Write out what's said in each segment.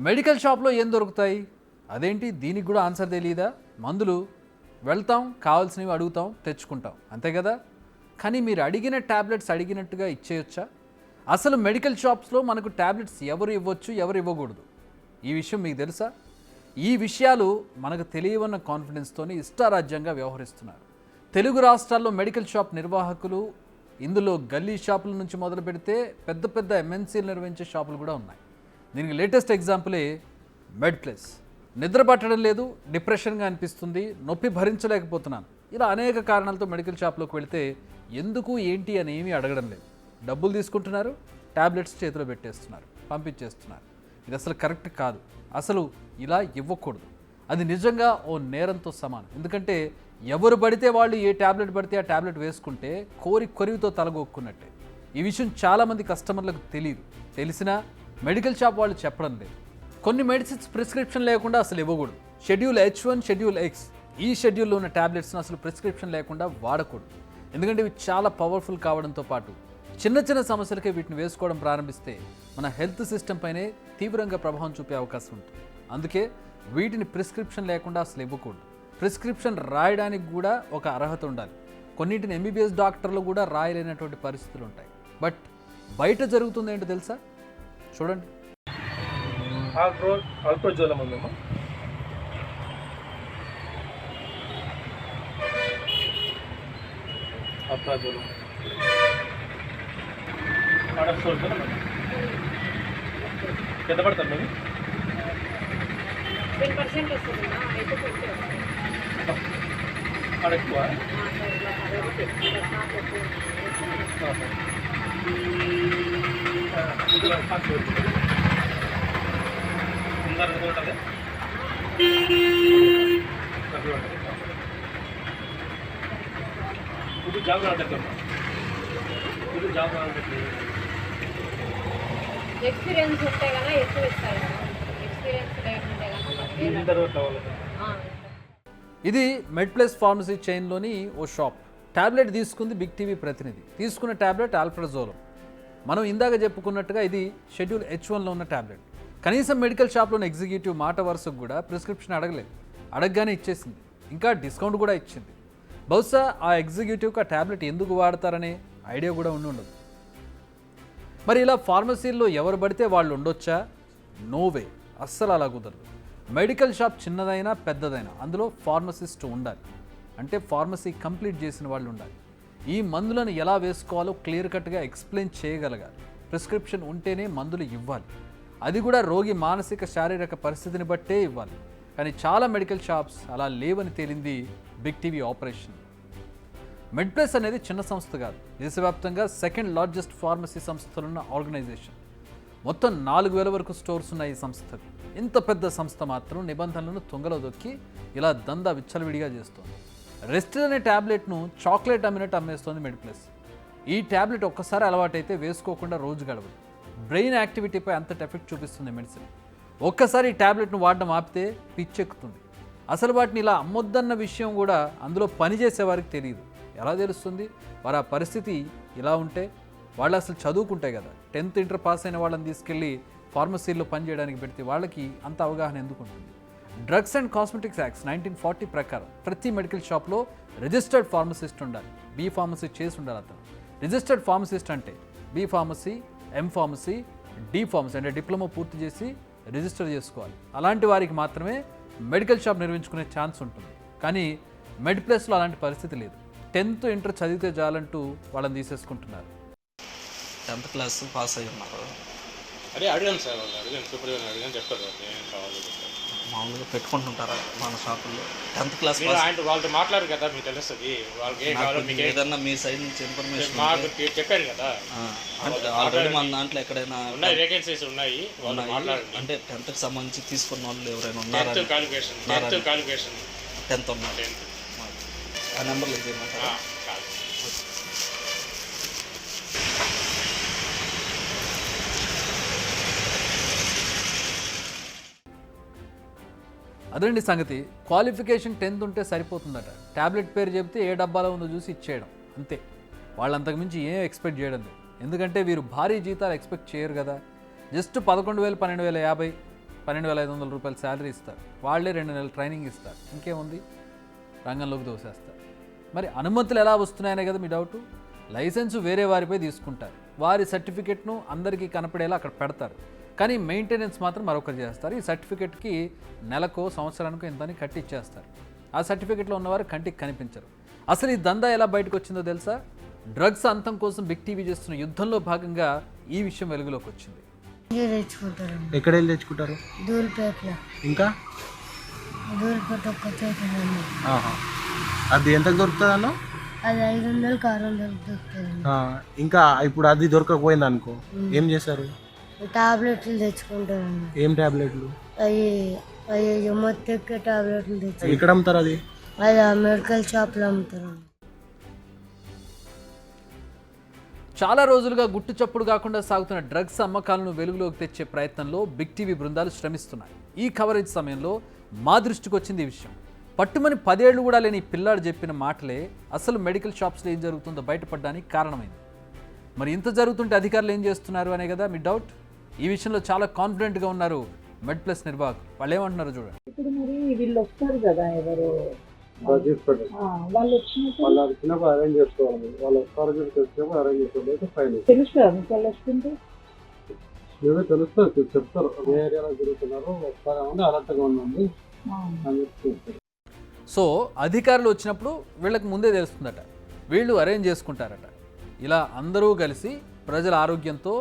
Medical షాప్లో ఏం దొరుకుతాయి? అదేంటి దీనికి కూడా ఆన్సర్ తెలియదా? మందులు వెళ్తాం, కావాల్సినవి అడుగుతాం, తెచ్చుకుంటాం, అంతే కదా. కానీ మీరు అడిగిన ట్యాబ్లెట్స్ అడిగినట్టుగా ఇచ్చేయొచ్చా? అసలు మెడికల్ షాప్స్లో మనకు ట్యాబ్లెట్స్ ఎవరు ఇవ్వచ్చు, ఎవరు ఇవ్వకూడదు, ఈ విషయం మీకు తెలుసా? ఈ విషయాలు మనకు తెలియవన్న కాన్ఫిడెన్స్తోనే ఇష్టారాజ్యంగా వ్యవహరిస్తున్నారు తెలుగు రాష్ట్రాల్లో మెడికల్ షాప్ నిర్వాహకులు. ఇందులో గల్లీ షాపుల నుంచి మొదలు పెడితే పెద్ద పెద్ద ఎంఎన్సీలు నిర్వహించే షాపులు కూడా ఉన్నాయి. దీనికి లేటెస్ట్ ఎగ్జాంపులే మెడ్ ప్లస్. నిద్ర పట్టడం లేదు, డిప్రెషన్గా అనిపిస్తుంది, నొప్పి భరించలేకపోతున్నాను, ఇలా అనేక కారణాలతో మెడికల్ షాప్లోకి వెళితే ఎందుకు ఏంటి అని ఏమీ అడగడం లేదు. డబ్బులు తీసుకుంటున్నారు, ట్యాబ్లెట్స్ చేతిలో పెట్టేస్తున్నారు, పంపించేస్తున్నారు. ఇది అసలు కరెక్ట్ కాదు. అసలు ఇలా ఇవ్వకూడదు. అది నిజంగా ఓ నేరంతో సమానం. ఎందుకంటే ఎవరు పడితే వాళ్ళు ఏ ట్యాబ్లెట్ పడితే ఆ ట్యాబ్లెట్ వేసుకుంటే కొరివితో తలగొక్కున్నట్టే. ఈ విషయం చాలామంది కస్టమర్లకు తెలియదు. తెలిసినా మెడికల్ షాప్ వాళ్ళు చెప్పడం లేదు. కొన్ని మెడిసిన్స్ ప్రిస్క్రిప్షన్ లేకుండా అసలు ఇవ్వకూడదు. షెడ్యూల్ H1, షెడ్యూల్ X, ఈ షెడ్యూల్లో ఉన్న ట్యాబ్లెట్స్ని అసలు ప్రిస్క్రిప్షన్ లేకుండా వాడకూడదు. ఎందుకంటే ఇవి చాలా పవర్ఫుల్ కావడంతో పాటు చిన్న చిన్న సమస్యలకే వీటిని వేసుకోవడం ప్రారంభిస్తే మన హెల్త్ సిస్టమ్ పైనే తీవ్రంగా ప్రభావం చూపే అవకాశం ఉంటుంది. అందుకే వీటిని ప్రిస్క్రిప్షన్ లేకుండా అసలు ఇవ్వకూడదు. ప్రిస్క్రిప్షన్ రాయడానికి కూడా ఒక అర్హత ఉండాలి. కొన్నింటిని MBBS డాక్టర్లు కూడా రాయలేనటువంటి పరిస్థితులు ఉంటాయి. బట్ బయట జరుగుతుంది ఏంటో తెలుసా? చూడండి. అల్ప్రోజోలం ఉందమ్మా. అల్ప్రోజోలం ఎంత పడతారు మేము? 10% వస్తుంది. ఎక్కువ ఇది జాబ్ రావట్లేదు. ఇది జాబ్ రావట్లేదు. ఎక్స్పీరియన్స్ ఉంటే కదా ఎక్కువ ఇస్తారు. ఎక్స్పీరియన్స్ లేకుంటే కదా. ఇది మెడ్ ప్లస్ ఫార్మసీ చైన్లోని ఓ షాప్. ట్యాబ్లెట్ తీసుకుంది బిగ్ టీవీ ప్రతినిధి. తీసుకున్న ట్యాబ్లెట్ ఆల్ప్రజోలం. మనం ఇందాక చెప్పుకున్నట్టుగా ఇది షెడ్యూల్ H1లో ఉన్న ట్యాబ్లెట్. కనీసం మెడికల్ షాప్లోని ఎగ్జిక్యూటివ్ మాట వరుసకు కూడా ప్రిస్క్రిప్షన్ అడగలేదు. అడగగానే ఇచ్చేసింది. ఇంకా డిస్కౌంట్ కూడా ఇచ్చింది. బహుశా ఆ ఎగ్జిక్యూటివ్కి ఆ ట్యాబ్లెట్ ఎందుకు వాడతారనే ఐడియా కూడా ఉండదు. మరి ఇలా ఫార్మసీల్లో ఎవరు పడితే వాళ్ళు ఉండొచ్చా? నోవే, అస్సలు అలా కుదరదు. మెడికల్ షాప్ చిన్నదైనా పెద్దదైనా అందులో ఫార్మసిస్ట్ ఉండాలి. అంటే ఫార్మసీ కంప్లీట్ చేసిన వాళ్ళు ఉండాలి. ఈ మందులను ఎలా వేసుకోవాలో క్లియర్ కట్గా ఎక్స్ప్లెయిన్ చేయగలగాలి. ప్రిస్క్రిప్షన్ ఉంటేనే మందులు ఇవ్వాలి. అది కూడా రోగి మానసిక శారీరక పరిస్థితిని బట్టే ఇవ్వాలి. కానీ చాలా మెడికల్ షాప్స్ అలా లేవని తేలింది బిగ్ టీవీ ఆపరేషన్. మెడ్ ప్లస్ అనేది చిన్న సంస్థ కాదు. దేశవ్యాప్తంగా సెకండ్ లార్జెస్ట్ ఫార్మసీ సంస్థలున్న ఆర్గనైజేషన్. మొత్తం 4000 వరకు స్టోర్స్ ఉన్న ఈ సంస్థకు ఇంత పెద్ద సంస్థ మాత్రం నిబంధనలను తుంగలో దొక్కి ఇలా దందా విచ్చలవిడిగా చేస్తోంది. రెస్ట్ అనే ట్యాబ్లెట్ను చాక్లెట్ అమ్మినట్టు అమ్మేస్తోంది మెడ్ ప్లస్. ఈ ట్యాబ్లెట్ ఒక్కసారి అలవాటైతే వేసుకోకుండా రోజు గడవదు. బ్రెయిన్ యాక్టివిటీపై అంతటి ఎఫెక్ట్ చూపిస్తుంది మెడిసిన్. ఒక్కసారి ఈ ట్యాబ్లెట్ను వాడడం ఆపితే పిచ్చెక్కుతుంది. అసలు వాటిని ఇలా అమ్మొద్దన్న విషయం కూడా అందులో పనిచేసే వారికి తెలియదు. ఎలా తెలుస్తుంది? వారు ఆ పరిస్థితి ఇలా ఉంటే వాళ్ళు అసలు చదువుకుంటే కదా. 10th ఇంటర్ పాస్ అయిన వాళ్ళని తీసుకెళ్ళి ఫార్మసీల్లో పనిచేయడానికి పెడితే వాళ్ళకి అంత అవగాహన ఎందుకు ఉంటుంది? డ్రగ్స్ అండ్ కాస్మెటిక్స్ యాక్ట్స్ 1940 ప్రకారం ప్రతి మెడికల్ షాప్లో రిజిస్టర్డ్ ఫార్మసిస్ట్ ఉండాలి. బీ ఫార్మసీ చేసి ఉండాలి అతను. రిజిస్టర్డ్ ఫార్మసిస్ట్ అంటే B pharmacy, M pharmacy, D pharmacy అంటే డిప్లొమా పూర్తి చేసి రిజిస్టర్ చేసుకోవాలి. అలాంటి వారికి మాత్రమే మెడికల్ షాప్ నిర్వహించుకునే ఛాన్స్ ఉంటుంది. కానీ మెడ్ ప్లస్లో అలాంటి పరిస్థితి లేదు. 10th ఇంటర్ చదివితే చాలంటూ వాళ్ళని తీసేసుకుంటున్నారు. 10th క్లాస్ పాస్ అయ్యి ఉన్నారు. అదే అడిగాను సార్, వాళ్ళు అడిగాను, సూపర్వైజర్ అడిగాను, చెప్తారు ఏం కావాలి. మామూలుగా పెట్టుకుంటుంటారా మన షాపుల్లో? 10th క్లాస్ వాళ్ళతో మాట్లాడారు కదా, మీకు తెలుస్తుంది వాళ్ళకి ఏం కావాలో. మీకు ఏదన్నా మీ సైడ్ నుంచి ఇన్ఫర్మేషన్ మాకు చెప్పారు కదా. ఆల్రెడీ మన దాంట్లో ఎక్కడైనా ఉన్నాయి, వేకెన్సీస్ ఉన్నాయి, వాళ్ళు మాట్లాడండి. అంటే 10th సంబంధించి తీసుకున్న వాళ్ళు ఎవరైనా ఉన్నారా? 10th క్వాలిఫికేషన్ 10th ఉన్నారు. ఆ నెంబర్లు ఇచ్చేయమంటారా? అదండి సంగతి. క్వాలిఫికేషన్ 10th ఉంటే సరిపోతుందట. ట్యాబ్లెట్ పేరు చెబితే ఏ డబ్బాలో ఉందో చూసి ఇచ్చేయడం అంతే. వాళ్ళంతకు మించి ఏం ఎక్స్పెక్ట్ చేయడం లేదు. ఎందుకంటే వీరు భారీ జీతాలు ఎక్స్పెక్ట్ చేయరు కదా. జస్ట్ 11,000, 12,050 12,500 రూపాయలు శాలరీ ఇస్తారు, వాళ్ళే 2 నెలలు ట్రైనింగ్ ఇస్తారు, ఇంకేముంది రంగంలోకి దోసేస్తారు. మరి అనుమతులు ఎలా వస్తున్నాయనే కదా మీ డౌటు. లైసెన్సు వేరే వారిపై తీసుకుంటారు, వారి సర్టిఫికెట్ను అందరికీ కనపడేలా అక్కడ పెడతారు, కానీ మెయింటెనెన్స్ మాత్రం మరొకరు చేస్తారు. ఈ సర్టిఫికెట్కి నెలకో సంవత్సరానికో ఇంతని కట్టి ఇచ్చేస్తారు. ఆ సర్టిఫికెట్లో ఉన్నవారు కంటికి కనిపించరు. అసలు ఈ దందా ఎలా బయటకు వచ్చిందో తెలుసా? డ్రగ్స్ అంతం కోసం బిగ్ టీవీ చేస్తున్న యుద్ధంలో భాగంగా ఈ విషయం వెలుగులోకి వచ్చింది. ఎక్కడ వెళ్ళి తెచ్చుకుంటారు? దూల్పేటలో. ఇంకా దూల్పేట ఒక్క చోట ఉంది. అది ఎంతకు దొరుకుతుంది అన్న? అది 500కి 600కి దొరుకుతుంది. ఇంకా ఇప్పుడు అది దొరకకపోయింది అనుకో, ఏం చేస్తారు? టాబ్లెట్లు తెచ్చుకుంటారండి. ఏం టాబ్లెట్లు? అవి మొత్తం టాబ్లెట్లు తెచ్చు. ఎక్కడ అమ్ముతారు అది? అది ఆ మెడికల్ షాప్లో అమ్ముతారు. చాలా రోజులుగా గుట్టు చప్పుడు కాకుండా సాగుతున్న డ్రగ్స్ అమ్మకాలను వెలుగులోకి తెచ్చే ప్రయత్నంలో బిగ్ టీవీ బృందాలు శ్రమిస్తున్నాయి. ఈ కవరేజ్ సమయంలో మా దృష్టికి వచ్చింది ఈ విషయం. పట్టుమని 10 ఏళ్లు కూడా లేని పిల్లాడు చెప్పిన మాటలే అసలు మెడికల్ షాప్స్లో ఏం జరుగుతుందో బయటపడడానికి కారణమైంది. మరి ఇంత జరుగుతుంటే అధికారులు ఏం చేస్తున్నారు అనే కదా మీ డౌట్. ఈ విషయంలో చాలా కాన్ఫిడెంట్గా ఉన్నారు మెడ్ ప్లస్ నిర్వాహకులు. వాళ్ళు ఏమంటున్నారు చూడండి. ఇప్పుడు మరి వీళ్ళు వస్తారు కదా, ఎవరు వాళ్ళు వచ్చినప్పుడు అరేంజ్ చేసుకోవాలి. వాళ్ళు వస్తారు వచ్చినప్పుడు అరేంజ్ చేసుకోవాలి. ఫైన్ తెలుస్తుందా మీకు వాళ్ళు వస్తుంటే? ఏదో తెలుస్తుంది, చెప్తారు ఏ ఏరియాలో తిరుగుతున్నారు, వస్తారేమని అలర్ట్గా ఉండండి అని చెప్తారు. సో అధికారులు వచ్చినప్పుడు వీళ్ళకి ముందే తెలుస్తుందట, వీళ్ళు అరేంజ్ చేసుకుంటారట. ఇలా అందరూ కలిసి ప్రజల ఆరోగ్యంతో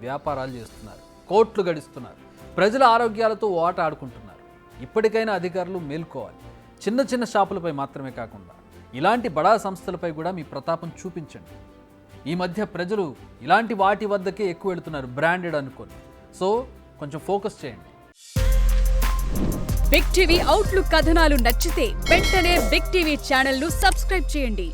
వ్యాపారాలు చేస్తున్నారు, కోట్లు గడిస్తున్నారు, ప్రజల ఆరోగ్యాలతో ఓట ఆడుకుంటున్నారు. ఇప్పటికైనా అధికారులు మేల్కోవాలి. చిన్న చిన్న షాపులపై మాత్రమే కాకుండా ఇలాంటి బడా సంస్థలపై కూడా మీ ప్రతాపం చూపించండి. ఈ మధ్య ప్రజలు ఇలాంటి వాటి వద్దకే ఎక్కువ వెళుతున్నారు, బ్రాండెడ్ అనుకొని. సో కొంచెం ఫోకస్ చేయండి. బిగ్ టీవీ అవుట్లుక్ కథనాలు నచ్చితే వెంటనే బిగ్ టీవీ ఛానల్ ను సబ్స్క్రైబ్ చేయండి.